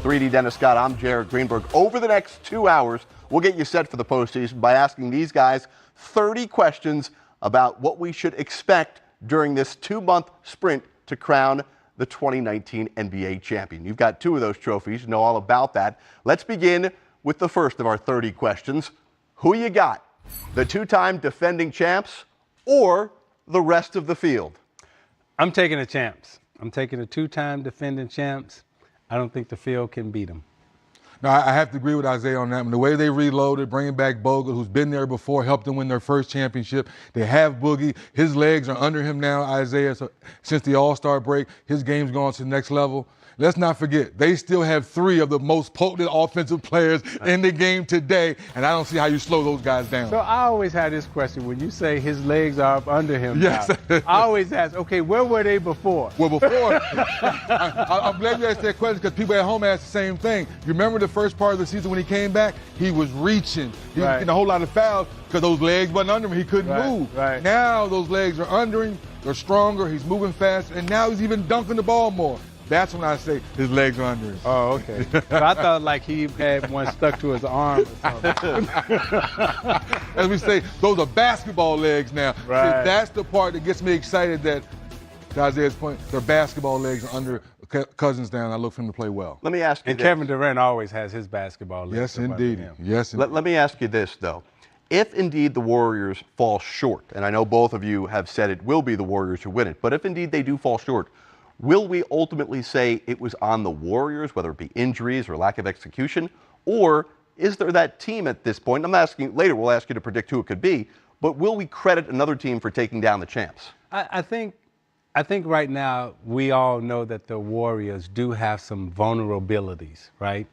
3D Dennis Scott, I'm Jared Greenberg. Over the next 2 hours, we'll get you set for the postseason by asking these guys 30 questions about what we should expect during this 2-month sprint to crown the 2019 NBA champion. You've got 2 of those trophies. You know all about that. Let's begin with the first of our 30 questions. Who you got? The 2-time defending champs or the rest of the field? I'm taking the champs. I'm taking the 2-time defending champs. I don't think the field can beat them. No, I have to agree with Isaiah on that one. The way they reloaded, bringing back Bogut, who's been there before, helped them win their first championship. They have Boogie. His legs are under him now, Isaiah. So since the All-Star break, his game's gone to the next level. Let's not forget, they still have 3 of the most potent offensive players in the game today, and I don't see how you slow those guys down. So I always had this question. When you say his legs are up under him yes. now, I always ask, okay, where were they before? Well, before, I'm glad you asked that question because people at home asked the same thing. You remember the first part of the season when he came back? He was reaching. He was getting a whole lot of fouls because those legs wasn't under him. He couldn't move. Right. Now those legs are under him. They're stronger. He's moving fast, and now he's even dunking the ball more. That's when I say his legs are under him. Oh, okay. So I thought like he had one stuck to his arm or something. As we say, those are basketball legs now. Right. See, that's the part that gets me excited that, to Isaiah's point, their basketball legs are under Cousins down. I look for him to play well. Let me ask you And this. Kevin Durant always has his basketball legs. Yes, up under indeed. him. Yes, indeed. Let me ask you this, though. If indeed the Warriors fall short, and I know both of you have said it will be the Warriors who win it, but if indeed they do fall short, will we ultimately say it was on the Warriors, whether it be injuries or lack of execution? Or is there that team at this point? I'm asking later, we'll ask you to predict who it could be, but will we credit another team for taking down the champs? I think right now we all know that the Warriors do have some vulnerabilities, right?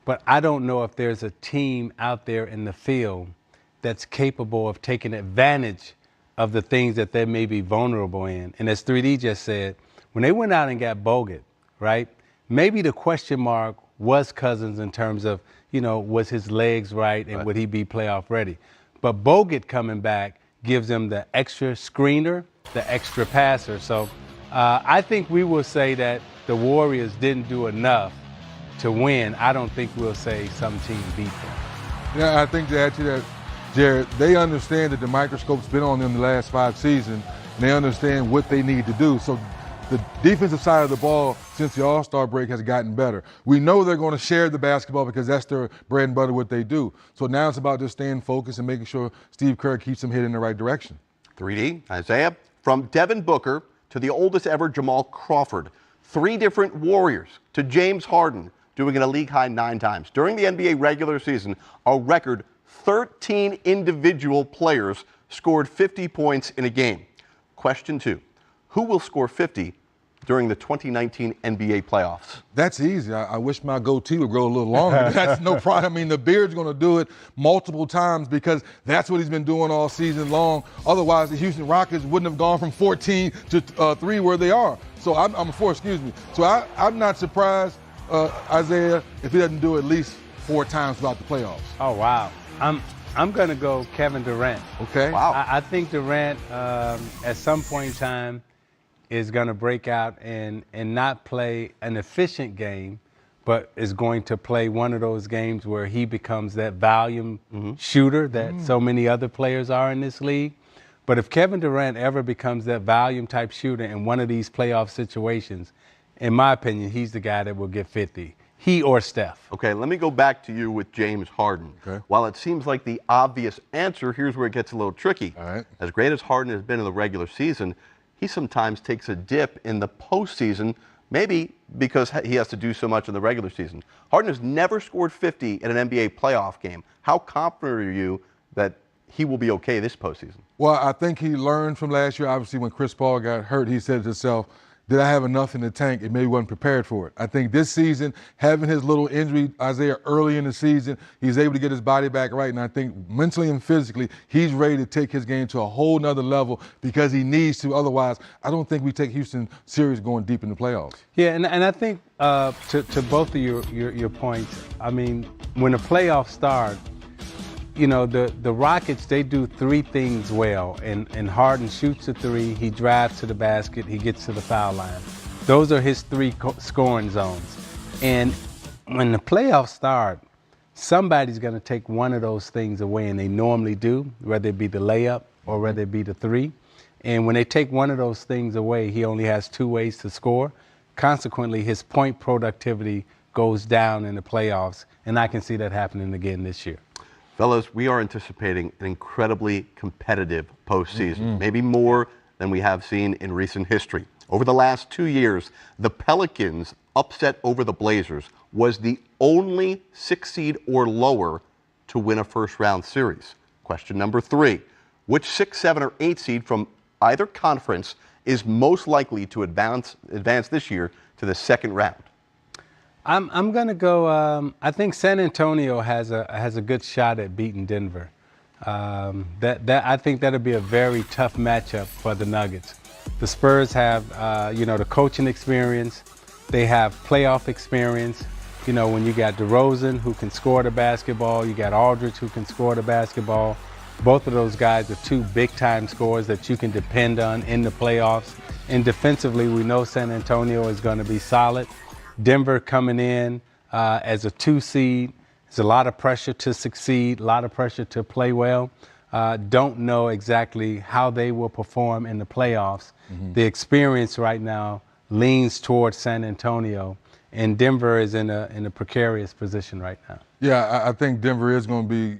But I don't know if there's a team out there in the field that's capable of taking advantage of the things that they may be vulnerable in. And as 3D just said, when they went out and got Bogut, right, maybe the question mark was Cousins in terms of, was his legs right and would he be playoff ready? But Bogut coming back gives them the extra screener, the extra passer. So I think we will say that the Warriors didn't do enough to win. I don't think we'll say some team beat them. Yeah, I think to add to that, Jared, they understand that the microscope's been on them the last 5 seasons, and they understand what they need to do. So the defensive side of the ball since the All-Star break has gotten better. We know they're going to share the basketball because that's their bread and butter, what they do. So now it's about just staying focused and making sure Steve Kerr keeps them headed in the right direction. 3D, Isaiah, from Devin Booker to the oldest ever Jamal Crawford, 3 different Warriors to James Harden, doing it a league-high 9 times. During the NBA regular season, a record 13 individual players scored 50 points in a game. Question 2. Who will score 50 during the 2019 NBA playoffs? That's easy. I wish my goatee would grow a little longer. That's no problem. I mean, the beard's going to do it multiple times because that's what he's been doing all season long. Otherwise, the Houston Rockets wouldn't have gone from 14 to 3 where they are. So I'm 4, excuse me. So I'm not surprised, Isaiah, if he doesn't do it at least 4 times throughout the playoffs. Oh, wow. I'm going to go Kevin Durant. Okay. Wow. I think Durant, at some point in time, is going to break out and not play an efficient game, but is going to play one of those games where he becomes that volume shooter that so many other players are in this league. But if Kevin Durant ever becomes that volume type shooter in one of these playoff situations, in my opinion, he's the guy that will get 50. He or Steph. Okay, let me go back to you with James Harden. Okay. While it seems like the obvious answer, here's where it gets a little tricky. All right. As great as Harden has been in the regular season, he sometimes takes a dip in the postseason, maybe because he has to do so much in the regular season. Harden has never scored 50 in an NBA playoff game. How confident are you that he will be okay this postseason? Well, I think he learned from last year. Obviously, when Chris Paul got hurt, he said to himself, did I have enough in the tank? And maybe wasn't prepared for it. I think this season, having his little injury, Isaiah, early in the season, he's able to get his body back right. And I think mentally and physically, he's ready to take his game to a whole nother level because he needs to. Otherwise, I don't think we take Houston serious going deep in the playoffs. Yeah, and I think to both of your points, I mean, when the playoffs start, you know, the Rockets, they do 3 things well, and Harden shoots a 3, he drives to the basket, he gets to the foul line. Those are his 3 scoring zones. And when the playoffs start, somebody's going to take one of those things away, and they normally do, whether it be the layup or whether it be the three. And when they take one of those things away, he only has 2 ways to score. Consequently, his point productivity goes down in the playoffs, and I can see that happening again this year. Fellas, we are anticipating an incredibly competitive postseason, maybe more than we have seen in recent history. Over the last 2 years, the Pelicans' upset over the Blazers was the only 6 seed or lower to win a first-round series. Question number 3, which 6, 7, or 8 seed from either conference is most likely to advance this year to the second round? I'm going to go. I think San Antonio has a good shot at beating Denver. I think that'll be a very tough matchup for the Nuggets. The Spurs have the coaching experience. They have playoff experience. You know, when you got DeRozan who can score the basketball, you got Aldridge who can score the basketball. Both of those guys are 2 big-time scorers that you can depend on in the playoffs. And defensively, we know San Antonio is going to be solid. Denver coming in as a 2 seed. There's a lot of pressure to succeed, a lot of pressure to play well. Don't know exactly how they will perform in the playoffs. The experience right now leans towards San Antonio, and Denver is in a precarious position right now. Yeah, I think Denver is going to be.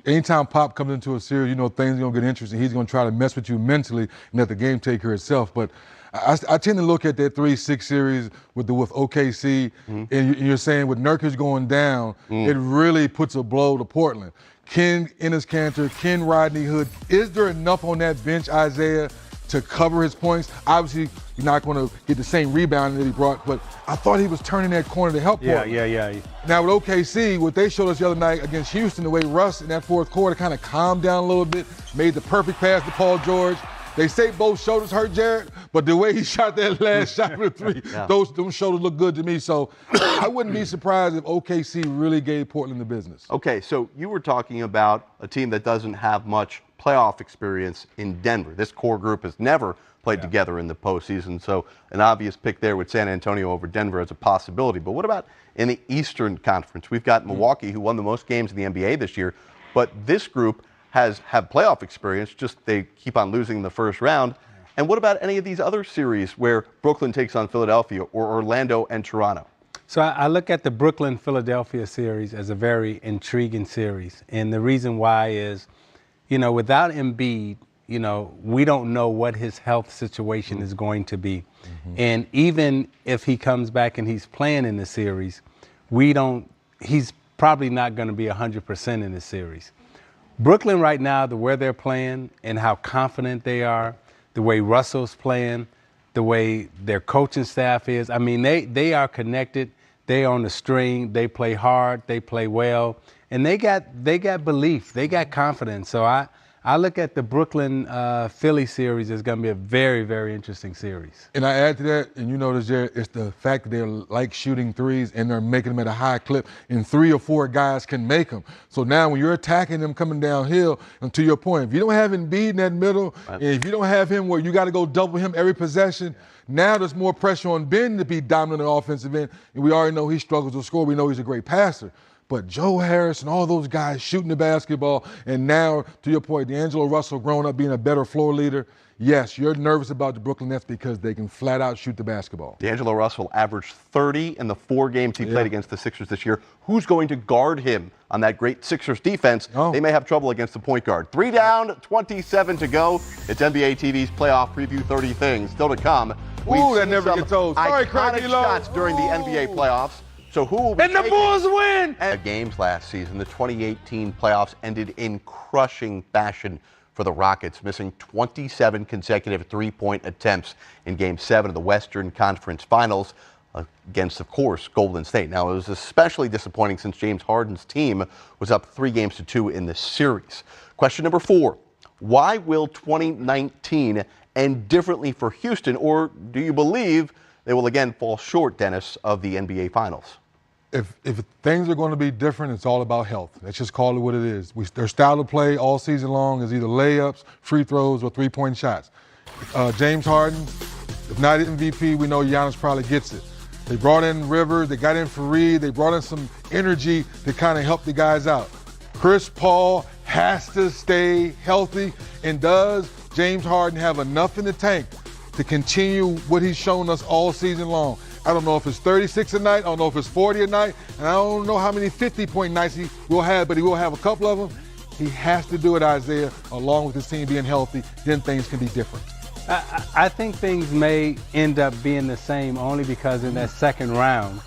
Anytime Pop comes into a series, you know things are going to get interesting. He's going to try to mess with you mentally and let the game take care of itself. But I tend to look at that 3-6 series with OKC, and you're saying with Nurkic going down, it really puts a blow to Portland. Can Enes Kanter, can Rodney Hood, is there enough on that bench, Isaiah, to cover his points? Obviously, you're not going to get the same rebound that he brought, but I thought he was turning that corner to help Portland. Yeah. Now with OKC, what they showed us the other night against Houston, the way Russ in that fourth quarter kind of calmed down a little bit, made the perfect pass to Paul George. They say both shoulders hurt Jared, but the way he shot that last shot with the 3, those shoulders look good to me. So I wouldn't be surprised if OKC really gave Portland the business. Okay, so you were talking about a team that doesn't have much playoff experience in Denver. This core group has never played together in the postseason, so an obvious pick there with San Antonio over Denver as a possibility. But what about in the Eastern Conference? We've got Milwaukee, who won the most games in the NBA this year, but this group have playoff experience, just they keep on losing in the first round. And what about any of these other series where Brooklyn takes on Philadelphia or Orlando and Toronto? So I look at the Brooklyn-Philadelphia series as a very intriguing series. And the reason why is, without Embiid, we don't know what his health situation is going to be. And even if he comes back and he's playing in the series, he's probably not going to be 100% in the series. Brooklyn right now, the way they're playing and how confident they are, the way Russell's playing, the way their coaching staff is, I mean, they are connected. They're on the string. They play hard. They play well. And they got belief. They got confidence. So I look at the Brooklyn-Philly series as going to be a very, very interesting series. And I add to that, and you notice there, it's the fact that they like shooting threes and they're making them at a high clip, and 3 or 4 guys can make them. So now when you're attacking them coming downhill, and to your point, if you don't have Embiid in that middle, and if you don't have him where you got to go double him every possession, now there's more pressure on Ben to be dominant on the offensive end, and we already know he struggles to score. We know he's a great passer. But Joe Harris and all those guys shooting the basketball, and now, to your point, D'Angelo Russell growing up being a better floor leader, yes, you're nervous about the Brooklyn Nets because they can flat out shoot the basketball. D'Angelo Russell averaged 30 in the 4 games he played against the Sixers this year. Who's going to guard him on that great Sixers defense? They may have trouble against the point guard. 3 down, 27 to go. It's NBA TV's playoff preview 30 things. Still to come. Ooh, that never gets old. Sorry, iconic shots during the NBA playoffs. So who will be and the Bulls win! Games last season, the 2018 playoffs ended in crushing fashion for the Rockets, missing 27 consecutive 3-point attempts in Game 7 of the Western Conference Finals against, of course, Golden State. Now, it was especially disappointing since James Harden's team was up 3-2 in the series. Question number 4, why will 2019 end differently for Houston, or do you believe they will again fall short, Dennis, of the NBA Finals? If things are going to be different, it's all about health. Let's just call it what it is. Their style of play all season long is either layups, free throws, or 3-point shots. James Harden, if not MVP, we know Giannis probably gets it. They brought in Rivers, they got in Fareed, they brought in some energy to kind of help the guys out. Chris Paul has to stay healthy, and does James Harden have enough in the tank to continue what he's shown us all season long? I don't know if it's 36 a night, I don't know if it's 40 a night, and I don't know how many 50-point nights he will have, but he will have a couple of them. He has to do it, Isaiah, along with his team being healthy. Then things can be different. I think things may end up being the same only because in that second round,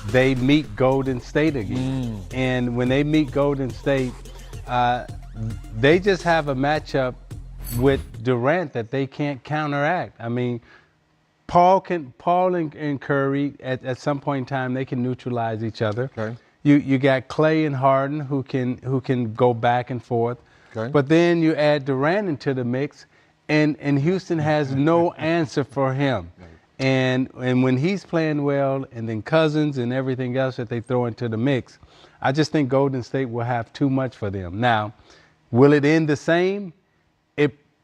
they meet Golden State again. And when they meet Golden State, they just have a matchup with Durant that they can't counteract. I mean, Paul and Curry, at some point in time, they can neutralize each other. Okay. You got Clay and Harden who can go back and forth. Okay. But then you add Durant into the mix, and Houston has no answer for him. And when he's playing well, and then Cousins and everything else that they throw into the mix, I just think Golden State will have too much for them. Now, will it end the same?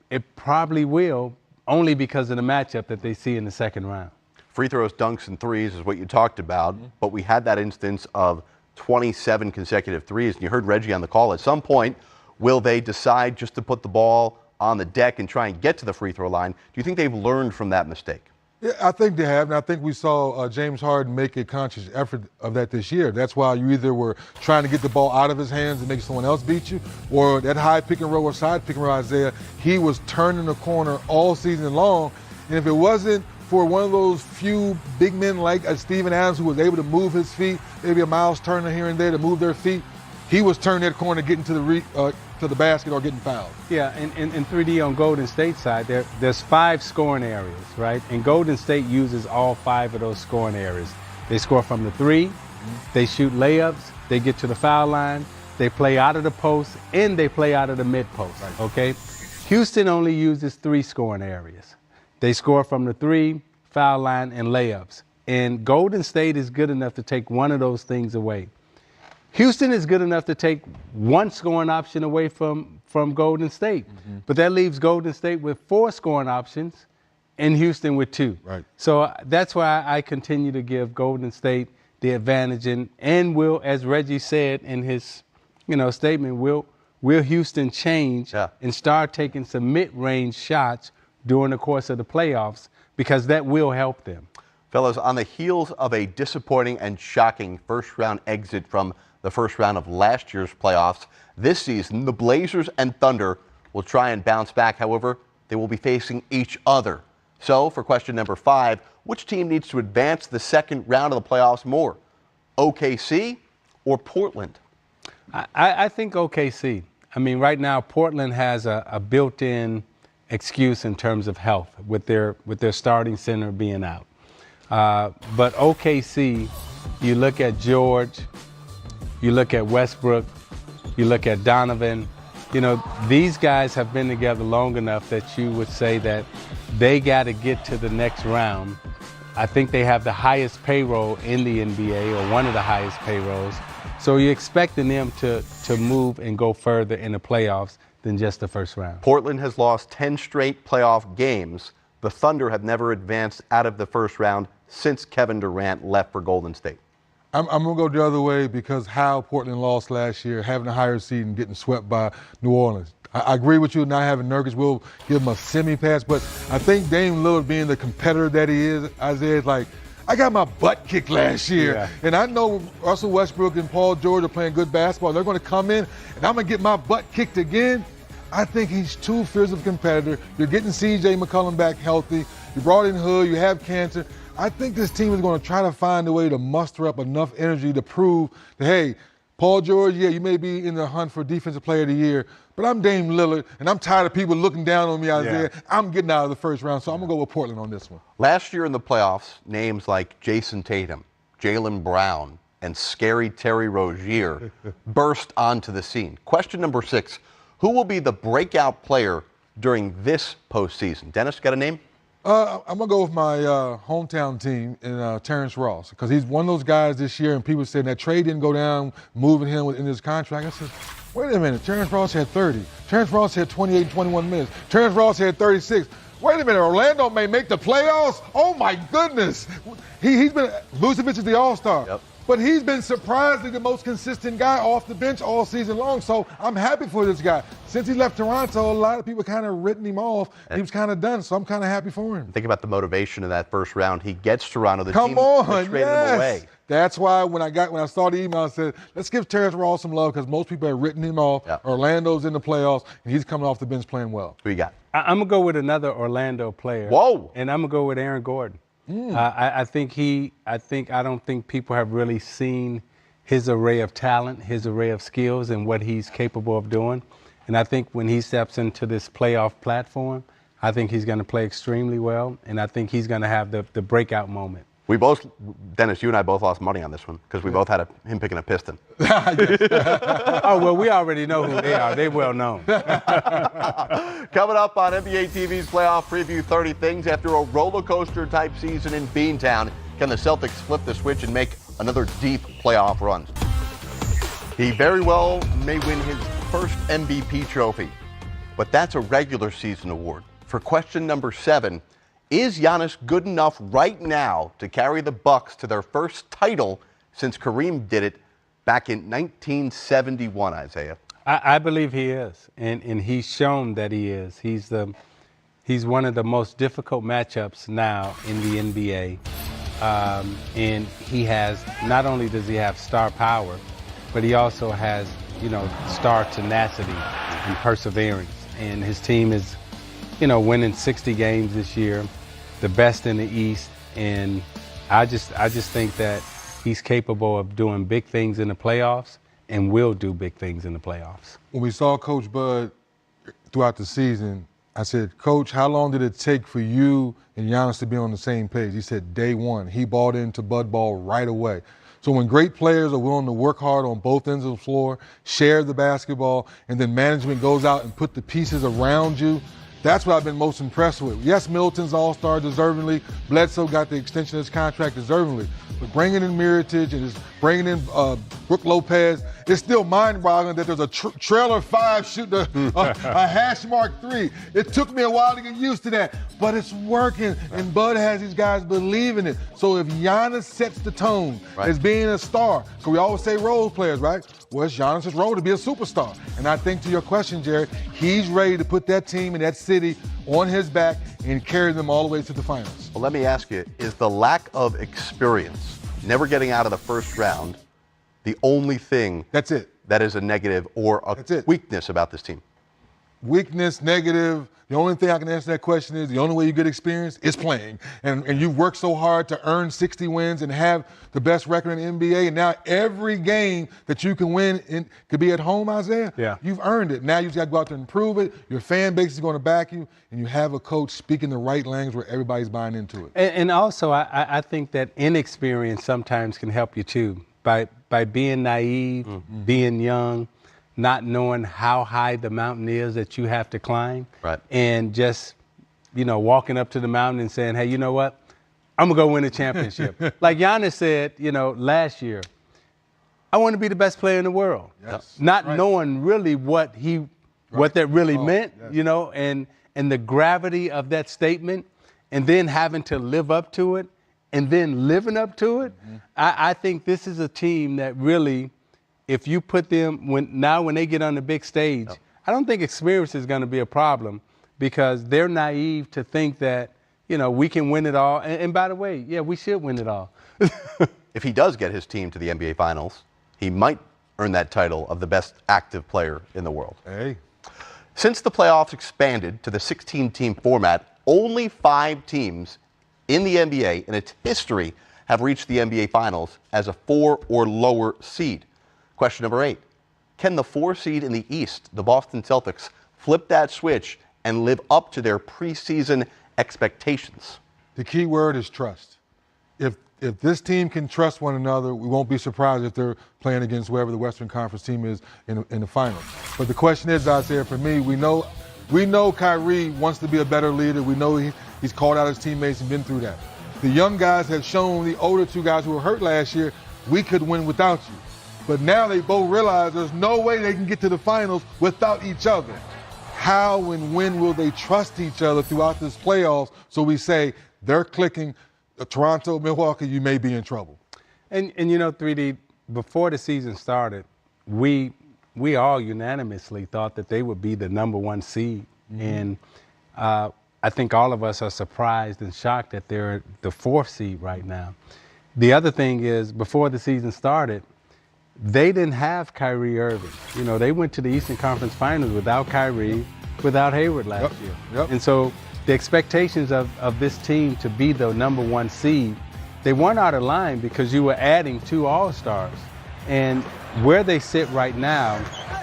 It probably will, only because of the matchup that they see in the second round. Free throws, dunks, and threes is what you talked about, but we had that instance of 27 consecutive threes, and you heard Reggie on the call. At some point, will they decide just to put the ball on the deck and try and get to the free throw line? Do you think they've learned from that mistake? Yeah, I think they have, and I think we saw James Harden make a conscious effort of that this year. That's why you either were trying to get the ball out of his hands and make someone else beat you, or that high pick and roll or side pick and roll, Isaiah, he was turning the corner all season long. And if it wasn't for one of those few big men like Steven Adams who was able to move his feet, maybe a Miles Turner here and there to move their feet, he was turning that corner, getting to the basket or getting fouled. Yeah, in 3D on Golden State side, there's 5 scoring areas, right? And Golden State uses all 5 of those scoring areas. They score from the 3, they shoot layups, they get to the foul line, they play out of the post, and they play out of the mid post, okay? Houston only uses 3 scoring areas. They score from the 3, foul line, and layups. And Golden State is good enough to take one of those things away. Houston is good enough to take one scoring option away from Golden State. But that leaves Golden State with 4 scoring options and Houston with 2. Right. So that's why I continue to give Golden State the advantage, and will, as Reggie said in his statement, will Houston change and start taking some mid-range shots during the course of the playoffs, because that will help them. Fellas, on the heels of a disappointing and shocking first-round exit from the first round of last year's playoffs, this season, the Blazers and Thunder will try and bounce back. However, they will be facing each other. So, for question number 5, which team needs to advance to the second round of the playoffs more? OKC or Portland? I think OKC. I mean, right now, Portland has a built-in excuse in terms of health with their starting center being out. But OKC, you look at George, you look at Westbrook, you look at Donovan, these guys have been together long enough that you would say that they got to get to the next round. I think they have the highest payroll in the NBA, or one of the highest payrolls. So you're expecting them to move and go further in the playoffs than just the first round. Portland has lost 10 straight playoff games. The Thunder have never advanced out of the first round since Kevin Durant left for Golden State. I'm going to go the other way because how Portland lost last year, having a higher seed and getting swept by New Orleans. I agree with you, not having Nurkic will give him a semi-pass, but I think Dame Lillard, being the competitor that he is, Isaiah, is like, I got my butt kicked last year. And I know Russell Westbrook and Paul George are playing good basketball. They're going to come in, and I'm going to get my butt kicked again. I think he's too fierce of a competitor. You're getting C.J. McCollum back healthy. You brought in Hood. You have Cantor. I think this team is going to try to find a way to muster up enough energy to prove that, hey, Paul George, yeah, you may be in the hunt for Defensive Player of the Year, but I'm Dame Lillard, and I'm tired of people looking down on me, Isaiah. I'm getting out of the first round, so I'm going to go with Portland on this one. Last year in the playoffs, names like Jason Tatum, Jaylen Brown, and scary Terry Rozier burst onto the scene. Question number 6, who will be the breakout player during this postseason? Dennis, got a name? I'm going to go with my hometown team and Terrence Ross, because he's one of those guys this year, and people said that trade didn't go down, moving him within his contract. I said, wait a minute, Terrence Ross had 30. Terrence Ross had 28 and 21 minutes. Terrence Ross had 36. Wait a minute, Orlando may make the playoffs? Oh, my goodness. He's been – Vucevic is the all-star. Yep. But he's been surprisingly the most consistent guy off the bench all season long. So I'm happy for this guy. Since he left Toronto, a lot of people kind of written him off. He was kind of done, so I'm kind of happy for him. Think about the motivation in that first round. He gets Toronto. The Come team on, traded yes. him away. That's why when I saw the email, I said, let's give Terrence Ross some love because most people have written him off. Yep. Orlando's in the playoffs, and he's coming off the bench playing well. Who you got? I'm going to go with another Orlando player. Whoa. And I'm going to go with Aaron Gordon. I don't think people have really seen his array of talent, his array of skills, and what he's capable of doing. And I think when he steps into this playoff platform, I think he's going to play extremely well, and I think he's going to have the breakout moment. We both, Dennis, you and I both lost money on this one because we both had him picking a Piston. Oh, well, we already know who they are. They're well known. Coming up on NBA TV's Playoff Preview, 30 things. After a roller coaster type season in Beantown, can the Celtics flip the switch and make another deep playoff run? He very well may win his first MVP trophy, but that's a regular season award. For question number 7, is Giannis good enough right now to carry the Bucks to their first title since Kareem did it back in 1971, Isaiah? I believe he is, and he's shown that he is. He's one of the most difficult matchups now in the NBA, and he has, not only does he have star power, but he also has, star tenacity and perseverance, and his team is, winning 60 games this year, the best in the East, and I just think that he's capable of doing big things in the playoffs and will do big things in the playoffs. When we saw Coach Bud throughout the season, I said, Coach, how long did it take for you and Giannis to be on the same page? He said, day one. He bought into Bud ball right away. So when great players are willing to work hard on both ends of the floor, share the basketball, and then management goes out and put the pieces around you, that's what I've been most impressed with. Yes, Middleton's all-star deservingly. Bledsoe got the extension of his contract deservingly. But bringing in Mirotic and just bringing in Brook Lopez, it's still mind-boggling that there's a trailer 5 shooting a hash mark 3. It took me a while to get used to that, but it's working, and Bud has these guys believing it. So if Giannis sets the tone as being a star, so we always say role players, right? Well, it's Giannis' role to be a superstar. And I think to your question, Jared, he's ready to put that team and that city on his back and carry them all the way to the finals. Well, let me ask you, is the lack of experience, never getting out of the first round, the only thing That's it. that is a negative or a weakness about this team? Weakness, negative. The only thing I can answer that question is the only way you get experience is playing. And you work so hard to earn 60 wins and have the best record in the NBA. And now every game that you can win could be at home, Isaiah. Yeah. You've earned it. Now you just got to go out there and prove it. Your fan base is going to back you. And you have a coach speaking the right language where everybody's buying into it. And also, I think that inexperience sometimes can help you too. By being naive, being young, not knowing how high the mountain is that you have to climb, and just, walking up to the mountain and saying, hey, you know what? I'm going to go win a championship. Like Giannis said, last year, I want to be the best player in the world. Yes. Not knowing really what that really meant, yes. And the gravity of that statement, and then having to live up to it, and then living up to it. I think this is a team that really, if you put them, when they get on the big stage, I don't think experience is going to be a problem because they're naive to think that, we can win it all. And by the way, we should win it all. If he does get his team to the NBA Finals, he might earn that title of the best active player in the world. Hey. Since the playoffs expanded to the 16-team format, only 5 teams in the NBA in its history have reached the NBA Finals as a 4 or lower seed. Question number 8, can the 4 seed in the East, the Boston Celtics, flip that switch and live up to their preseason expectations? The key word is trust. If this team can trust one another, we won't be surprised if they're playing against wherever the Western Conference team is in the finals. But the question is, Isaiah, for me, we know Kyrie wants to be a better leader. We know he's called out his teammates and been through that. The young guys have shown the older 2 guys who were hurt last year, we could win without you. But now they both realize there's no way they can get to the finals without each other. how and when will they trust each other throughout this playoffs? So we say they're clicking. Toronto, Milwaukee, you may be in trouble. And 3D, before the season started, we all unanimously thought that they would be the number 1 seed. Mm-hmm. And I think all of us are surprised and shocked that they're the 4th seed right now. The other thing is, before the season started, they didn't have Kyrie Irving. They went to the Eastern Conference Finals without Kyrie, without Hayward last year. Yep. And so the expectations of this team to be the number 1 seed, they weren't out of line because you were adding 2 All-Stars. And where they sit right now,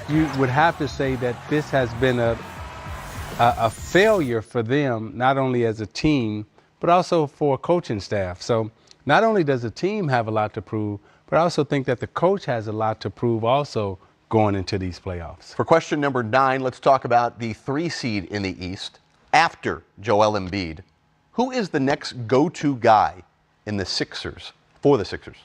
you would have to say that this has been a failure for them, not only as a team, but also for a coaching staff. So not only does the team have a lot to prove, but I also think that the coach has a lot to prove also going into these playoffs. For question number 9, let's talk about the 3 seed in the East after Joel Embiid. Who is the next go-to guy in the Sixers, for the Sixers?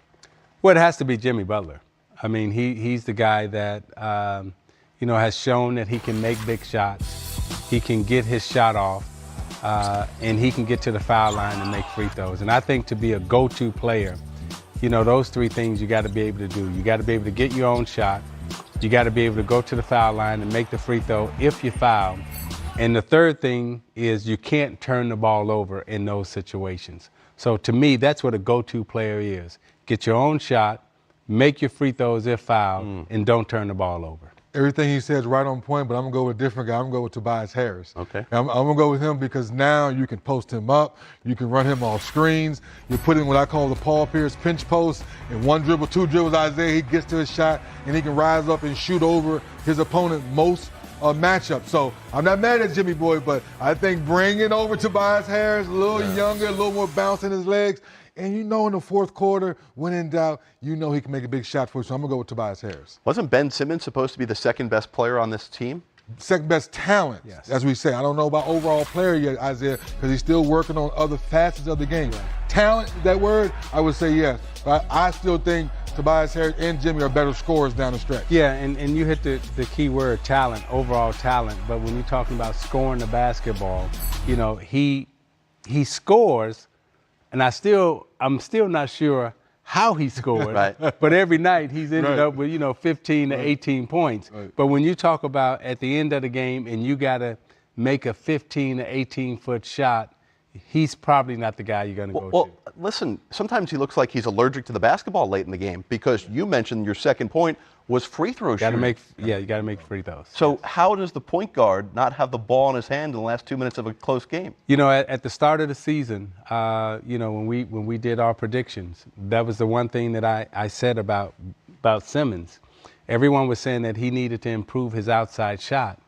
Well, it has to be Jimmy Butler. I mean, he's the guy that, has shown that he can make big shots. He can get his shot off, and he can get to the foul line and make free throws. And I think to be a go-to player, those 3 things you got to be able to do. You got to be able to get your own shot. You got to be able to go to the foul line and make the free throw if you foul. And the third thing is you can't turn the ball over in those situations. So to me, that's what a go-to player is. Get your own shot, make your free throws if fouled, and don't turn the ball over. Everything he says right on point, but I'm going to go with a different guy. I'm going to go with Tobias Harris. Okay. I'm going to go with him because now you can post him up. You can run him off screens. You put in what I call the Paul Pierce pinch post. In 1 dribble, 2 dribbles, Isaiah, he gets to his shot, and he can rise up and shoot over his opponent most matchup. So I'm not mad at Jimmy Boy, but I think bringing over Tobias Harris, a little younger, a little more bounce in his legs, and in the 4th quarter, when in doubt, he can make a big shot for you. So I'm going to go with Tobias Harris. Wasn't Ben Simmons supposed to be the 2nd best player on this team? Second best talent, as we say. I don't know about overall player yet, Isaiah, because he's still working on other facets of the game. Right. Talent, that word, I would say yes. But I still think Tobias Harris and Jimmy are better scorers down the stretch. Yeah, and you hit the key word, talent, overall talent. But when you're talking about scoring the basketball, he scores, and I'm still not sure how he scored. Right. But every night he's ended up with 15 to 18 points. Right. But when you talk about at the end of the game and you got to make a 15 to 18-foot shot, he's probably not the guy you're going to go to. Well, listen, sometimes he looks like he's allergic to the basketball late in the game because you mentioned your second point was free throw shooting. You got to make free throws. So how does the point guard not have the ball in his hand in the last 2 minutes of a close game? At the start of the season, when we did our predictions, that was the one thing that I said about Simmons. Everyone was saying that he needed to improve his outside shot.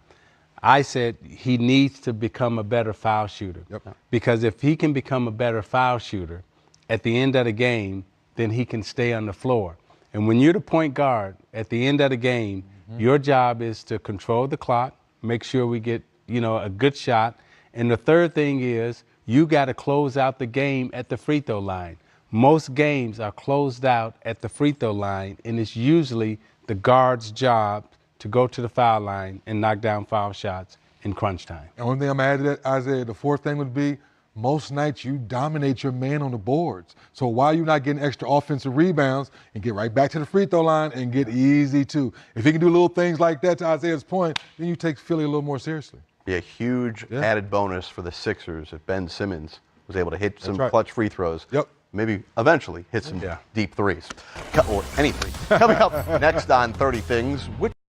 I said he needs to become a better foul shooter. Yep. Because if he can become a better foul shooter at the end of the game, then he can stay on the floor. And when you're the point guard at the end of the game, your job is to control the clock, make sure we get, a good shot. And the third thing is you got to close out the game at the free throw line. Most games are closed out at the free throw line, and it's usually the guard's job to go to the foul line and knock down foul shots in crunch time. And one thing I'm adding to that, Isaiah, the 4th thing would be most nights you dominate your man on the boards. So why are you not getting extra offensive rebounds and get right back to the free throw line and get easy too? If he can do little things like that, to Isaiah's point, then you take Philly a little more seriously. Be a huge added bonus for the Sixers if Ben Simmons was able to hit some clutch free throws. Yep. Maybe eventually hit some deep threes, or any three. Coming up next on 30 Things, which